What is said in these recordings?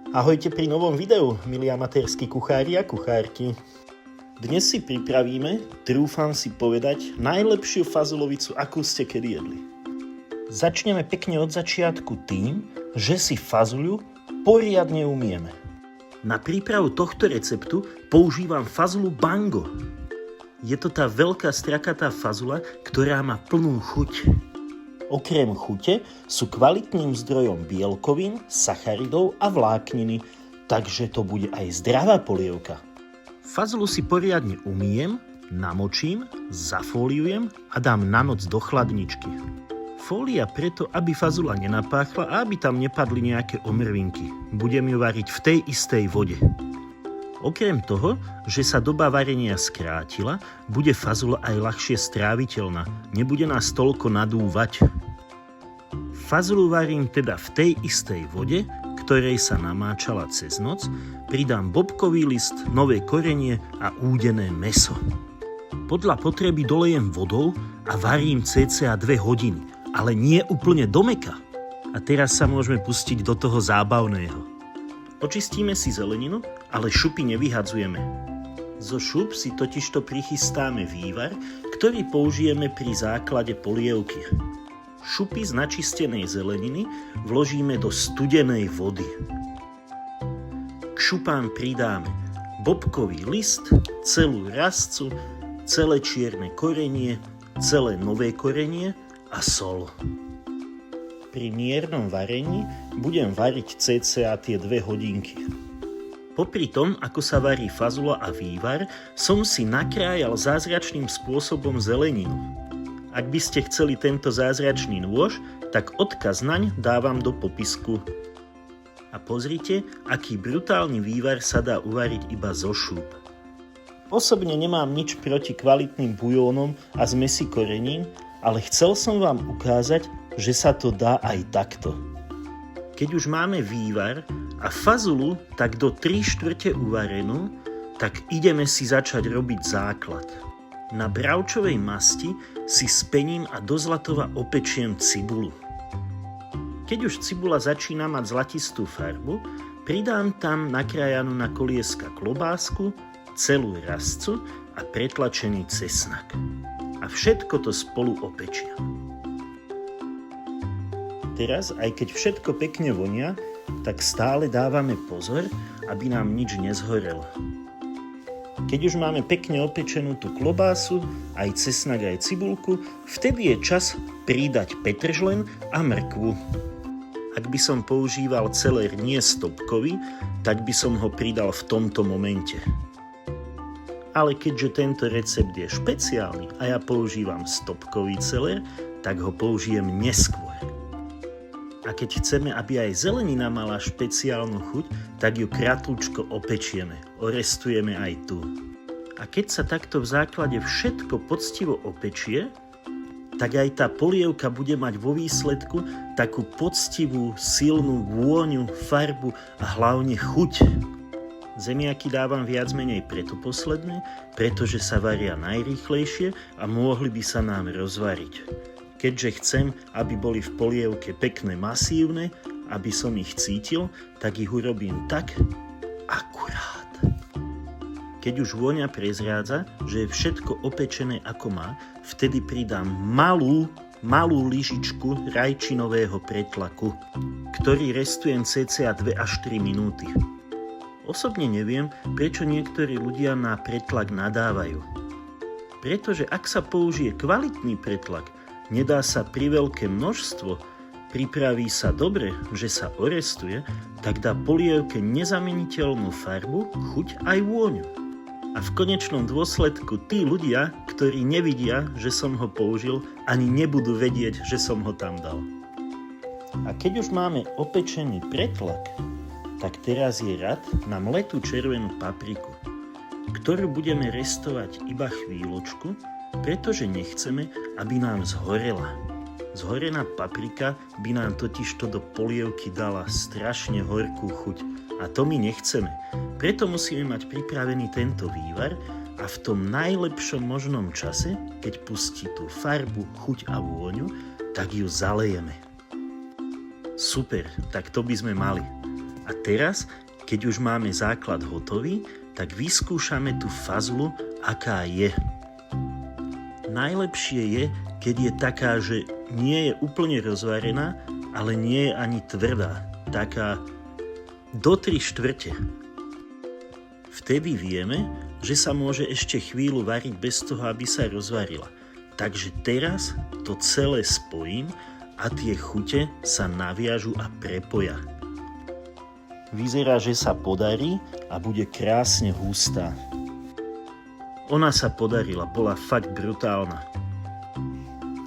Ahojte pri novom videu, milí amatérski kuchári a kuchárky. Dnes si pripravíme, trúfam si povedať, najlepšiu fazulovicu, akú ste kedy jedli. Začneme pekne od začiatku tým, že si fazuľu poriadne umieme. Na prípravu tohto receptu používam fazulu Bango. Je to tá veľká strakatá fazula, ktorá má plnú chuť. Okrem chute sú kvalitným zdrojom bielkovín, sacharidov a vlákniny, takže to bude aj zdravá polievka. Fazulu si poriadne umyjem, namočím, zafóliujem a dám na noc do chladničky. Fólia preto, aby fazula nenapáchla a aby tam nepadli nejaké omrvinky. Budem ju variť v tej istej vode. Okrem toho, že sa doba varenia skrátila, bude fazula aj ľahšie stráviteľná, nebude nás toľko nadúvať. Fazulu varím teda v tej istej vode, ktorej sa namáčala cez noc, pridám bobkový list, nové korenie a údené mäso. Podľa potreby dolejem vodou a varím cca 2 hodiny, ale nie úplne do mäka. A teraz sa môžeme pustiť do toho zábavného. Očistíme si zeleninu, ale šupy nevyhadzujeme. Zo šup si totižto prichystáme vývar, ktorý použijeme pri základe polievky. Šupy z načistenej zeleniny vložíme do studenej vody. K šupám pridáme bobkový list, celú rastcu, celé čierne korenie, celé nové korenie a sol. Pri miernom varení budem variť cca tie 2 hodinky. Popri tom, ako sa varí fazula a vývar, som si nakrájal zázračným spôsobom zeleninu. Ak by ste chceli tento zázračný nôž, tak odkaz naň dávam do popisku. A pozrite, aký brutálny vývar sa dá uvariť iba zo šúp. Osobne nemám nič proti kvalitným bujónom a zmesi korenín, ale chcel som vám ukázať, že sa to dá aj takto. Keď už máme vývar a fazulu tak do 3/4 uvarenú, tak ideme si začať robiť základ. Na bravčovej masti si spením a do zlatova opečiem cibulu. Keď už cibula začína mať zlatistú farbu, pridám tam nakrájanú na kolieska klobásku, celú rastcu a pretlačený cesnak. A všetko to spolu opečiem. Teraz, aj keď všetko pekne vonia, tak stále dávame pozor, aby nám nič nezhorelo. Keď už máme pekne opečenú tú klobásu, aj cesnak, aj cibulku, vtedy je čas pridať petržlen a mrkvu. Ak by som používal celer nie stopkový, tak by som ho pridal v tomto momente. Ale keďže tento recept je špeciálny a ja používam stopkový celer, tak ho použijem neskôr. A keď chceme, aby aj zelenina mala špeciálnu chuť, tak ju kratučko opečieme, orestujeme aj tu. A keď sa takto v základe všetko poctivo opečie, tak aj tá polievka bude mať vo výsledku takú poctivú, silnú vôňu, farbu a hlavne chuť. Zemiaky dávam viac menej preto posledné, pretože sa varia najrýchlejšie a mohli by sa nám rozvariť. Keďže chcem, aby boli v polievke pekné masívne, aby som ich cítil, tak ich urobím tak akurát. Keď už vôňa prezrádza, že je všetko opečené ako má, vtedy pridám malú lyžičku rajčinového pretlaku, ktorý restujem cca 2 až 3 minúty. Osobne neviem, prečo niektorí ľudia na pretlak nadávajú. Pretože ak sa použije kvalitný pretlak, nedá sa priveľké množstvo, pripraví sa dobre, že sa orestuje, tak dá polievke nezameniteľnú farbu, chuť aj vôňu. A v konečnom dôsledku tí ľudia, ktorí nevidia, že som ho použil, ani nebudú vedieť, že som ho tam dal. A keď už máme opečený pretlak, tak teraz je rad na mletú červenú papriku, ktorú budeme restovať iba chvíľočku, pretože nechceme, aby nám zhorela. Zhorená paprika by nám totižto do polievky dala strašne horkú chuť a to my nechceme. Preto musíme mať pripravený tento vývar a v tom najlepšom možnom čase, keď pustí tú farbu, chuť a vôňu, tak ju zalejeme. Super, tak to by sme mali. A teraz, keď už máme základ hotový, tak vyskúšame tú fazulu, aká je. Najlepšie je, keď je taká, že nie je úplne rozvarená, ale nie je ani tvrdá. Taká do 3/4. Vtedy vieme, že sa môže ešte chvíľu variť bez toho, aby sa rozvarila. Takže teraz to celé spojím a tie chute sa naviažu a prepoja. Vyzerá, že sa podarí a bude krásne hustá. Ona sa podarila, bola fakt brutálna.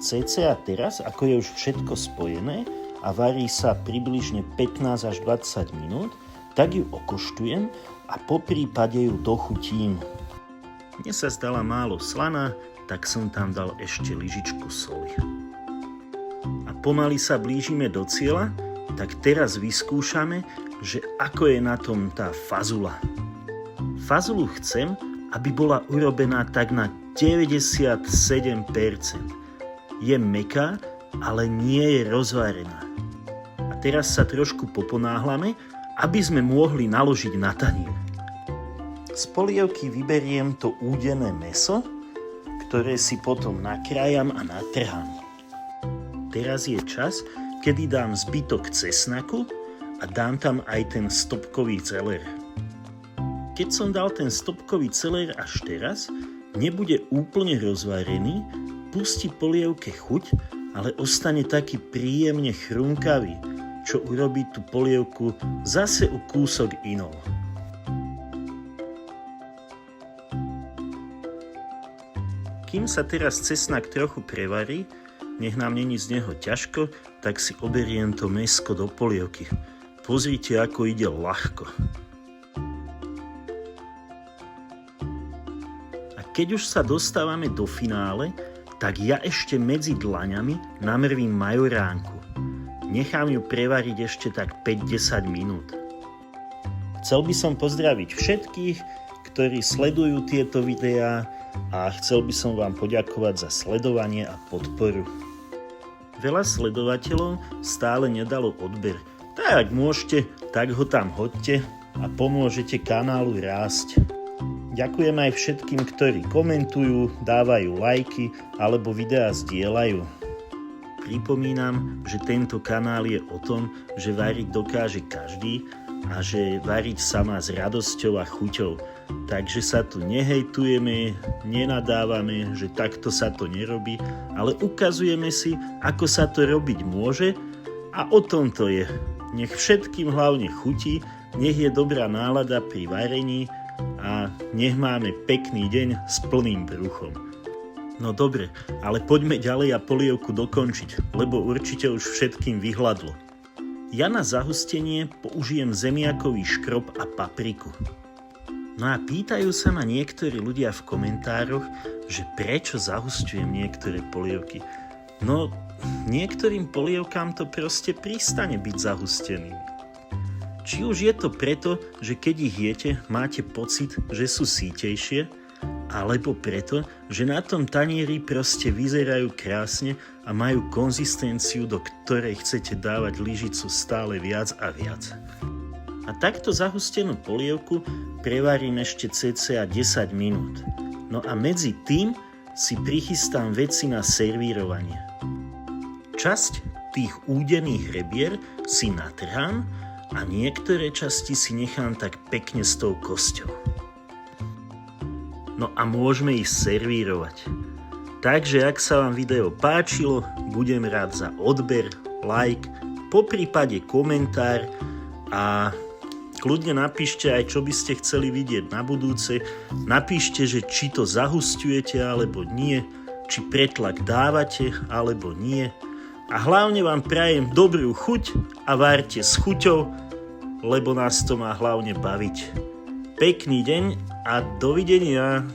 Cca teraz, ako je už všetko spojené a varí sa približne 15 až 20 minút, tak ju okoštujem a po prípade ju dochutím. Mne sa zdala málo slaná, tak som tam dal ešte lyžičku soli. A pomaly sa blížime do cieľa, tak teraz vyskúšame, že ako je na tom tá fazula. Fazulu chcem, aby bola urobená tak na 97%. Je mäkká, ale nie je rozvarená. A teraz sa trošku poponáhlame, aby sme mohli naložiť na tanier. Z polievky vyberiem to údené mäso, ktoré si potom nakrájam a natrhám. Teraz je čas, kedy dám zbytok cesnaku a dám tam aj ten stopkový celer. Keď som dal ten stopkový celer až teraz, nebude úplne rozvarený, pustí polievke chuť, ale ostane taký príjemne chrunkavý, čo urobí tú polievku zase o kúsok inou. Kým sa teraz cesnak trochu prevarí, nech nám není z neho ťažko, tak si oberiem to mäsko do polievky. Pozrite, ako ide ľahko. A keď už sa dostávame do finále, tak ja ešte medzi dlaňami namrvím majoránku. Nechám ju prevariť ešte tak 5-10 minút. Chcel by som pozdraviť všetkých, ktorí sledujú tieto videá a chcel by som vám poďakovať za sledovanie a podporu. Veľa sledovateľov stále nedalo odber. Tak ak môžete, tak ho tam hoďte a pomôžete kanálu rásť. Ďakujem aj všetkým, ktorí komentujú, dávajú lajky alebo videá zdieľajú. Pripomínam, že tento kanál je o tom, že variť dokáže každý a že variť sa má s radosťou a chuťou. Takže sa tu nehejtujeme, nenadávame, že takto sa to nerobí, ale ukazujeme si, ako sa to robiť môže a o tom to je. Nech všetkým hlavne chutí, nech je dobrá nálada pri varení a nech máme pekný deň s plným bruchom. No dobre, ale poďme ďalej a polievku dokončiť, lebo určite už všetkým vyhladlo. Ja na zahustenie použijem zemiakový škrob a papriku. No a pýtajú sa ma niektorí ľudia v komentároch, že prečo zahustujem niektoré polievky. No, niektorým polievkám to proste pristane byť zahustený. Či už je to preto, že keď ich jete, máte pocit, že sú sýtejšie, alebo preto, že na tom tanieri proste vyzerajú krásne a majú konzistenciu, do ktorej chcete dávať lyžicu stále viac a viac. A takto zahustenú polievku prevarím ešte cca 10 minút. No a medzi tým si prichystám veci na servírovanie. Časť tých údených rebier si natrhám a niektoré časti si nechám tak pekne s tou kosťou. No a môžeme ich servírovať. Takže ak sa vám video páčilo, budem rád za odber, like, poprípade komentár a kľudne napíšte aj, čo by ste chceli vidieť na budúce. Napíšte, že či to zahusťujete alebo nie, či pretlak dávate alebo nie. A hlavne vám prajem dobrú chuť a várte s chuťou, lebo nás to má hlavne baviť. Pekný deň a dovidenia.